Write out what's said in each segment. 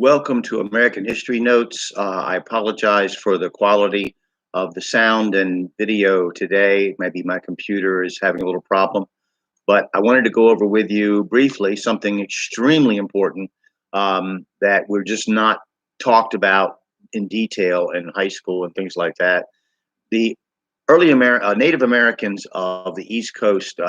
Welcome to American History Notes. I apologize for the quality of the sound and video today. Maybe my computer is having a little problem, but I wanted to go over with you briefly something extremely important that we're just not talked about in detail in high school and things like that. The Native Americans of the East Coast,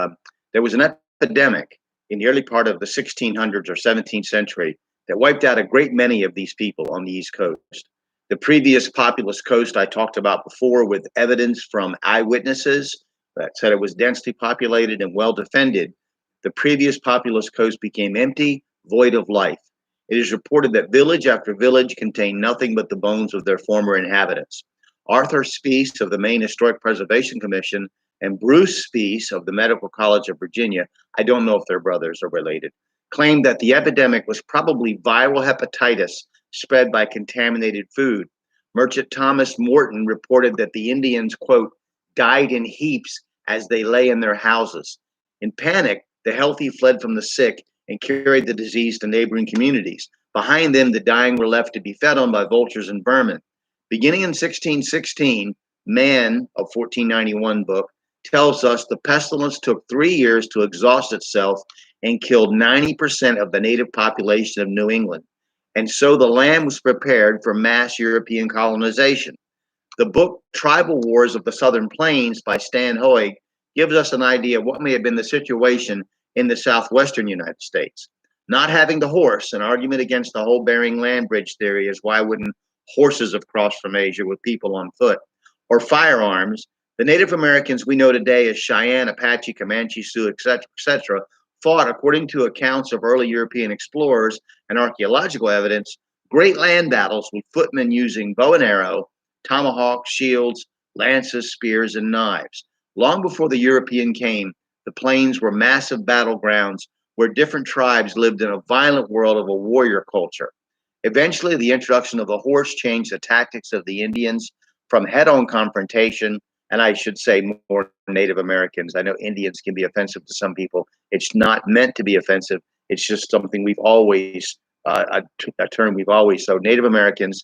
there was an epidemic in the early part of the 1600s or 17th century that wiped out a great many of these people on the East Coast. The previous populous coast I talked about before, with evidence from eyewitnesses that said it was densely populated and well defended, the previous populous coast became empty, void of life. It is reported that village after village contained nothing but the bones of their former inhabitants. Arthur Speece of the Maine Historic Preservation Commission and Bruce Speece of the Medical College of Virginia, I don't know if they're brothers or related, claimed that the epidemic was probably viral hepatitis spread by contaminated food. Merchant Thomas Morton reported that the Indians, quote, died in heaps as they lay in their houses. In panic, the healthy fled from the sick and carried the disease to neighboring communities. Behind them, the dying were left to be fed on by vultures and vermin. Beginning in 1616, Mann, a 1491 book, tells us the pestilence took 3 years to exhaust itself and killed 90% of the native population of New England. And so the land was prepared for mass European colonization. The book Tribal Wars of the Southern Plains by Stan Hoig gives us an idea of what may have been the situation in the southwestern United States. Not having the horse, an argument against the whole Bering Land Bridge theory is why wouldn't horses have crossed from Asia with people on foot, or firearms. The Native Americans we know today as Cheyenne, Apache, Comanche, Sioux, etc., fought, according to accounts of early European explorers and archaeological evidence, great land battles with footmen using bow and arrow, tomahawks, shields, lances, spears, and knives. Long before the European came, the plains were massive battlegrounds where different tribes lived in a violent world of a warrior culture. Eventually, the introduction of the horse changed the tactics of the Indians from head-on confrontation, and I should say more Native Americans. I know Indians can be offensive to some people. It's not meant to be offensive. It's just something we've always, a term we've always, so Native Americans,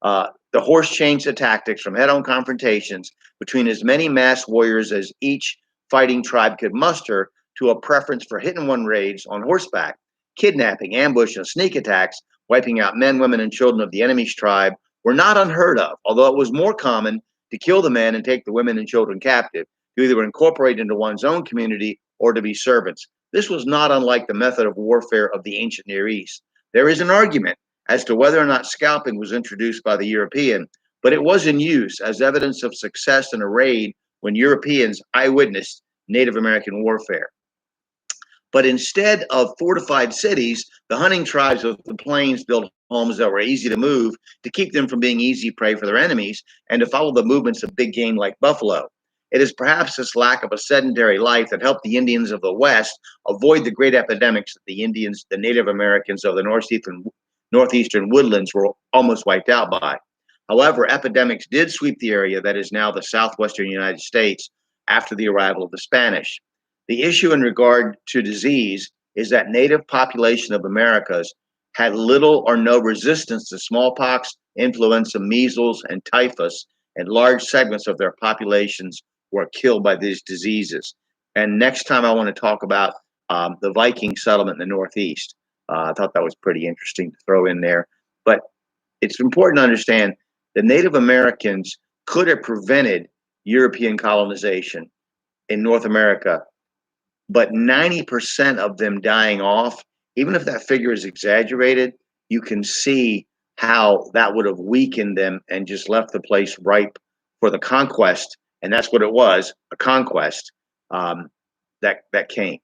the horse changed the tactics from head-on confrontations between as many mass warriors as each fighting tribe could muster to a preference for hit-and-run raids on horseback, kidnapping, ambush, and sneak attacks, wiping out men, women, and children of the enemy's tribe, were not unheard of, although it was more common to kill the men and take the women and children captive, to either incorporate into one's own community or to be servants. This was not unlike the method of warfare of the ancient Near East. There is an argument as to whether or not scalping was introduced by the European, but it was in use as evidence of success in a raid when Europeans eyewitnessed Native American warfare. But instead of fortified cities, the hunting tribes of the plains built homes that were easy to move to keep them from being easy prey for their enemies and to follow the movements of big game like buffalo. It is perhaps this lack of a sedentary life that helped the Indians of the West avoid the great epidemics that the Native Americans of the northeastern woodlands were almost wiped out by. However, epidemics did sweep the area that is now the southwestern United States after the arrival of the Spanish. The issue in regard to disease is that native population of Americas had little or no resistance to smallpox, influenza, measles, and typhus, and large segments of their populations were killed by these diseases. And next time I want to talk about the Viking settlement in the Northeast. I thought that was pretty interesting to throw in there. But it's important to understand the Native Americans could have prevented European colonization in North America, but 90% of them dying off, even if that figure is exaggerated, you can see how that would have weakened them and just left the place ripe for the conquest. And that's what it was, a conquest that came.